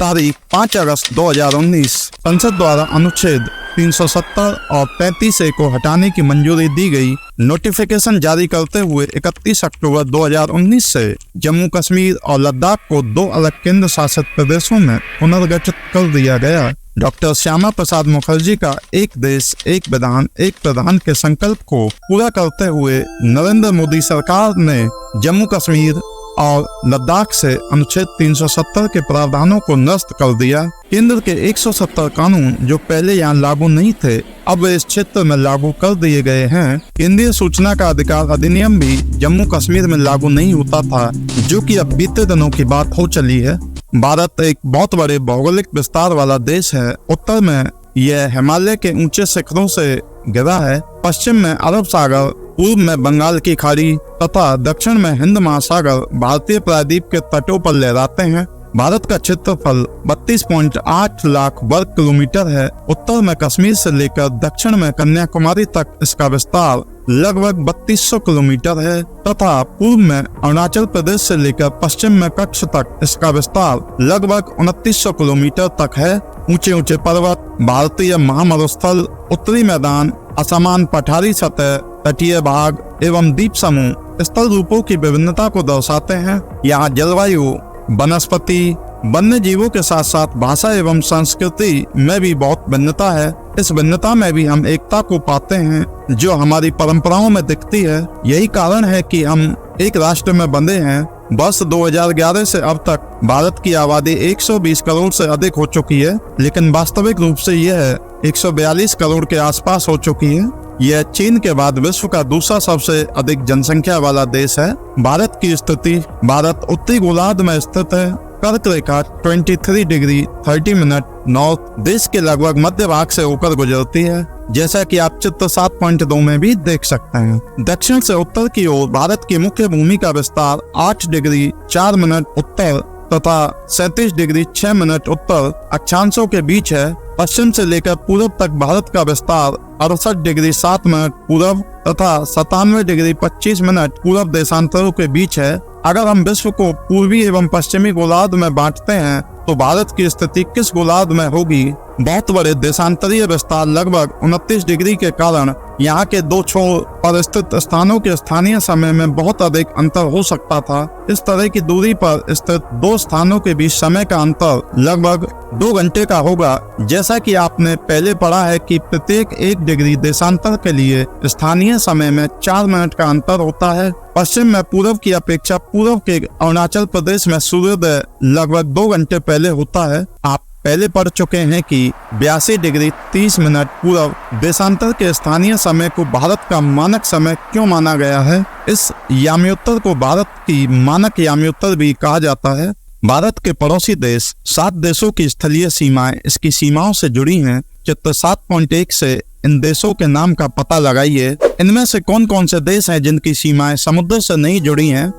तारीख 5 अगस्त 2019 संसद द्वारा अनुच्छेद 370 और 35A को हटाने की मंजूरी दी गई। नोटिफिकेशन जारी करते हुए 31 अक्टूबर 2019 से जम्मू कश्मीर और लद्दाख को 2 अलग केंद्र शासित प्रदेशों में पुनर्गठित कर दिया गया। डॉक्टर श्यामा प्रसाद मुखर्जी का एक देश एक विधान एक प्रधान के संकल्प को पूरा करते हुए नरेंद्र मोदी सरकार ने जम्मू कश्मीर और लद्दाख से अनुच्छेद 370 के प्रावधानों को निरस्त कर दिया। केंद्र के 170 कानून जो पहले यहाँ लागू नहीं थे, अब इस क्षेत्र में लागू कर दिए गए हैं। केंद्रीय सूचना का अधिकार अधिनियम भी जम्मू कश्मीर में लागू नहीं होता था, जो कि अब बीते दिनों की बात हो चली है। भारत एक बहुत बड़े भौगोलिक विस्तार वाला देश है। उत्तर में यह हिमालय के ऊंचे शिखरों से घिरा है, पश्चिम में अरब सागर, पूर्व में बंगाल की खाड़ी तथा दक्षिण में हिंद महासागर भारतीय प्रायद्वीप के तटों पर लहराते हैं। भारत का क्षेत्रफल 32.8 लाख वर्ग किलोमीटर है। उत्तर में कश्मीर से लेकर दक्षिण में कन्याकुमारी तक इसका विस्तार लगभग 3200 किलोमीटर है तथा पूर्व में अरुणाचल प्रदेश से लेकर पश्चिम में कच्छ तक इसका विस्तार लगभग 2900 किलोमीटर तक है। ऊंचे ऊंचे पर्वत, भारतीय महामरुस्थल, उत्तरी मैदान, असमान पठारी सतह, तटीय भाग एवं द्वीप समूह स्थल रूपों की विभिन्नता को दर्शाते हैं। यहाँ जलवायु, वनस्पति, वन्य जीवों के साथ साथ भाषा एवं संस्कृति में भी बहुत भिन्नता है। इस भिन्नता में भी हम एकता को पाते हैं जो हमारी परंपराओं में दिखती है। यही कारण है कि हम एक राष्ट्र में बंधे हैं। वर्ष 2011 से अब तक भारत की आबादी 120 करोड़ से अधिक हो चुकी है, लेकिन वास्तविक रूप से यह 142 करोड़ के आसपास हो चुकी है। यह चीन के बाद विश्व का दूसरा सबसे अधिक जनसंख्या वाला देश है। भारत की स्थिति, भारत उत्तरी गोलार्ध में स्थित है। कर्क रेखा 23 डिग्री 30 मिनट नॉर्थ देश के लगभग मध्य भाग से होकर गुजरती है, जैसा कि आप चित्र 7.2 में भी देख सकते हैं। दक्षिण से उत्तर की ओर भारत की मुख्य भूमि का विस्तार 8 डिग्री 4 मिनट उत्तर तथा 37 डिग्री 6 मिनट उत्तर अक्षांशों के बीच है। पश्चिम से लेकर पूर्व तक भारत का विस्तार 68 डिग्री 7 मिनट पूर्व तथा 97 डिग्री 25 मिनट पूर्व देशांतरों के बीच है। अगर हम विश्व को पूर्वी एवं पश्चिमी गोलार्ध में बांटते हैं तो भारत की स्थिति किस गोलार्ध में होगी? बहुत बड़े देशांतरीय विस्तार लगभग 29 डिग्री के कारण यहाँ के 2 छोर पर स्थित स्थानों के स्थानीय समय में बहुत अधिक अंतर हो सकता था। इस तरह की दूरी पर स्थित 2 स्थानों के बीच समय का अंतर लगभग 2 घंटे का होगा। जैसा कि आपने पहले पढ़ा है कि प्रत्येक 1 डिग्री देशांतर के लिए स्थानीय समय में 4 मिनट का अंतर होता है। पश्चिम में पूर्व की अपेक्षा पूर्व के अरुणाचल प्रदेश में सूर्योदय लगभग 2 घंटे पहले होता है। आप पहले पढ़ चुके हैं कि 82 डिग्री 30 मिनट पूर्व देशांतर के स्थानीय समय को भारत का मानक समय क्यों माना गया है। इस याम्योत्तर को भारत की मानक याम्योत्तर भी कहा जाता है। भारत के पड़ोसी देश 7 देशों की स्थलीय सीमाएं इसकी सीमाओं से जुड़ी हैं। चित्र 7.1 से इन देशों के नाम का पता लगाइए। इनमें से कौन कौन से देश हैं जिनकी सीमाएं समुद्र से नहीं जुड़ी हैं।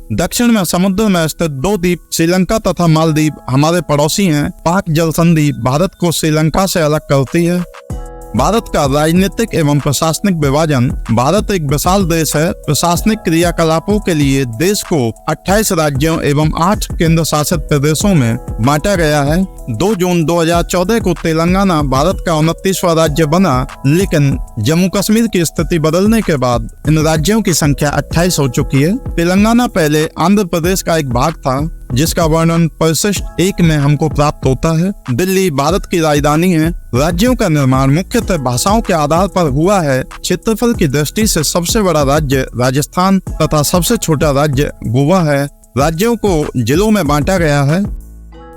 दक्षिण में समुद्र में स्थित 2 द्वीप श्रीलंका तथा मालदीव हमारे पड़ोसी हैं। पाक जल संधि भारत को श्रीलंका से अलग करती है। भारत का राजनीतिक एवं प्रशासनिक विभाजन। भारत एक विशाल देश है। प्रशासनिक क्रियाकलापों के लिए देश को 28 राज्यों एवं 8 केंद्र शासित प्रदेशों में बांटा गया है। 2 जून 2014 को तेलंगाना भारत का 29वां राज्य बना, लेकिन जम्मू कश्मीर की स्थिति बदलने के बाद इन राज्यों की संख्या 28 हो चुकी है। तेलंगाना पहले आंध्र प्रदेश का एक भाग था, जिसका वर्णन परिशिष्ट 1 में हमको प्राप्त होता है। दिल्ली भारत की राजधानी है। राज्यों का निर्माण मुख्यतः भाषाओं के आधार पर हुआ है। क्षेत्रफल की दृष्टि से सबसे बड़ा राज्य राजस्थान तथा सबसे छोटा राज्य गोवा है। राज्यों को जिलों में बांटा गया है।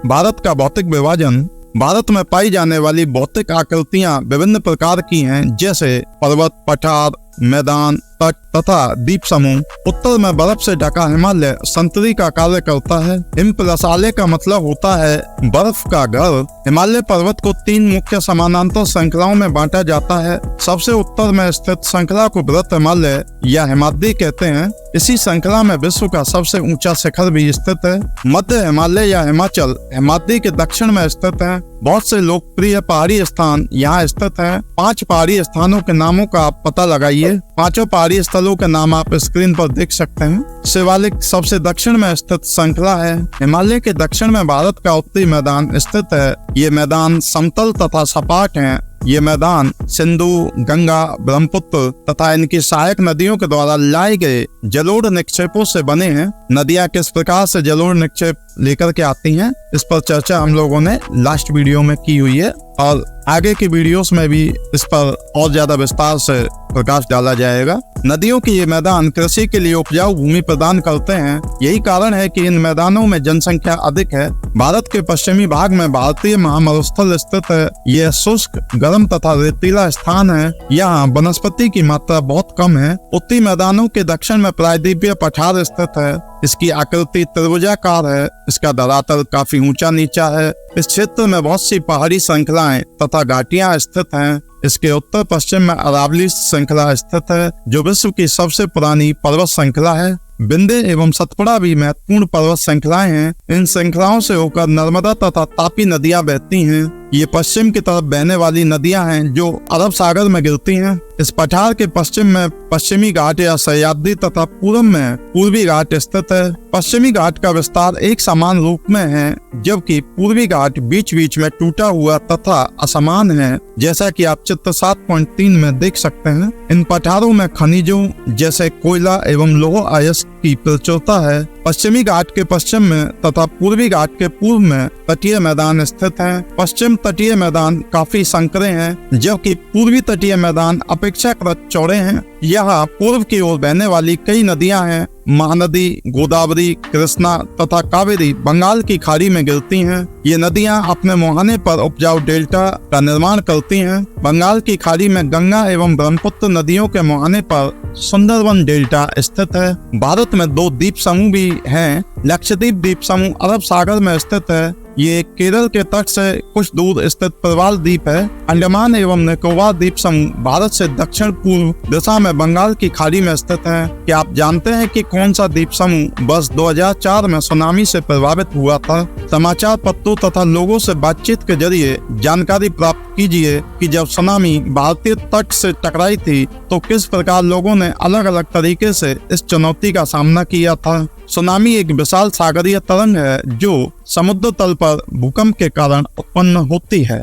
भारत का भौतिक विभाजन। भारत में पाई जाने वाली भौतिक आकृतियां विभिन्न प्रकार की हैं, जैसे पर्वत, पठार, मैदान, तट तथा द्वीप समूह। उत्तर में बर्फ से ढका हिमालय संतरी का कार्य करता है। हिमप्रसाले का मतलब होता है बर्फ का घर। हिमालय पर्वत को 3 मुख्य समानांतर श्रृंखलाओं में बांटा जाता है। सबसे उत्तर में स्थित श्रृंखला को बृहत हिमालय या हिमाद्री कहते हैं। इसी श्रृंखला में विश्व का सबसे ऊंचा शिखर भी स्थित है। मध्य हिमालय या हिमाचल हिमाद्री के दक्षिण में स्थित है। बहुत से लोकप्रिय पहाड़ी स्थान यहाँ स्थित हैं। 5 पहाड़ी स्थानों के नामों का आप पता लगाइए। 5 पहाड़ी स्थलों के नाम आप स्क्रीन पर देख सकते हैं। शिवालिक सबसे दक्षिण में स्थित श्रृंखला है। हिमालय के दक्षिण में भारत का उत्तरी मैदान स्थित है। ये मैदान समतल तथा सपाट है। ये मैदान सिंधु, गंगा, ब्रह्मपुत्र तथा इनकी सहायक नदियों के द्वारा लाए गए जलोढ़ निक्षेपों से बने हैं। नदियां किस प्रकार से जलोढ़ निक्षेप लेकर के आती हैं, इस पर चर्चा हम लोगों ने लास्ट वीडियो में की हुई है और आगे की वीडियोस में भी इस पर और ज्यादा विस्तार से प्रकाश डाला जाएगा। नदियों के ये मैदान कृषि के लिए उपजाऊ भूमि प्रदान करते हैं। यही कारण है कि इन मैदानों में जनसंख्या अधिक है। भारत के पश्चिमी भाग में भारतीय महामरुस्थल स्थित है। यह शुष्क, गर्म तथा रेतीला स्थान है। यहाँ वनस्पति की मात्रा बहुत कम है। उत्तरी मैदानों के दक्षिण में प्रायद्वीपीय पठार स्थित है। इसकी आकृति त्रिभुजाकार है। इसका धरातल काफी ऊंचा नीचा है। इस क्षेत्र में बहुत सी पहाड़ी श्रृंखलाएं तथा घाटियां स्थित हैं। इसके उत्तर पश्चिम में अरावली श्रृंखला स्थित है, जो विश्व की सबसे पुरानी पर्वत श्रृंखला है। विंध्य एवं सतपुड़ा भी महत्वपूर्ण पर्वत श्रृंखलाएं हैं। इन श्रृंखलाओं से होकर नर्मदा तथा तापी नदियां बहती हैं। ये पश्चिम की तरफ बहने वाली नदियां हैं जो अरब सागर में गिरती हैं। इस पठार के पश्चिम में पश्चिमी घाट या सह्याद्री तथा पूर्व में पूर्वी घाट स्थित है। पश्चिमी घाट का विस्तार एक समान रूप में है, जबकि पूर्वी घाट बीच बीच में टूटा हुआ तथा असमान है, जैसा कि आप चित्र 7.3 में देख सकते हैं। इन पठारों में खनिजों जैसे कोयला एवं लौह अयस्क की प्रचुरता है। पश्चिमी घाट के पश्चिम में तथा पूर्वी घाट के पूर्व में तटीय मैदान स्थित हैं। पश्चिम तटीय मैदान काफी संकरे हैं, जबकि पूर्वी तटीय मैदान अपेक्षाकृत चौड़े हैं। यहाँ पूर्व की ओर बहने वाली कई नदियां हैं। महानदी, गोदावरी, कृष्णा तथा कावेरी बंगाल की खाड़ी में गिरती हैं। ये नदियां अपने मुहाने पर उपजाऊ डेल्टा का निर्माण करती हैं। बंगाल की खाड़ी में गंगा एवं ब्रह्मपुत्र नदियों के मुहाने पर सुंदरवन डेल्टा स्थित है। भारत में 2 द्वीप समूह भी हैं। लक्षद्वीप द्वीप समूह अरब सागर में स्थित है। ये केरल के तट से कुछ दूर स्थित प्रवाल द्वीप है। अंडमान एवं निकोबार द्वीप समूह भारत से दक्षिण पूर्व दिशा में बंगाल की खाड़ी में स्थित है। क्या आप जानते हैं कि कौन सा द्वीप समूह वर्ष 2004 में सुनामी से प्रभावित हुआ था? समाचार पत्रों तथा लोगों से बातचीत के जरिए जानकारी प्राप्त कीजिए कि जब सुनामी भारतीय तट से टकराई थी तो किस प्रकार लोगों ने अलग अलग तरीके से इस चुनौती का सामना किया था। सुनामी एक विशाल सागरीय तरंग है जो समुद्र तल पर भूकंप के कारण उत्पन्न होती है।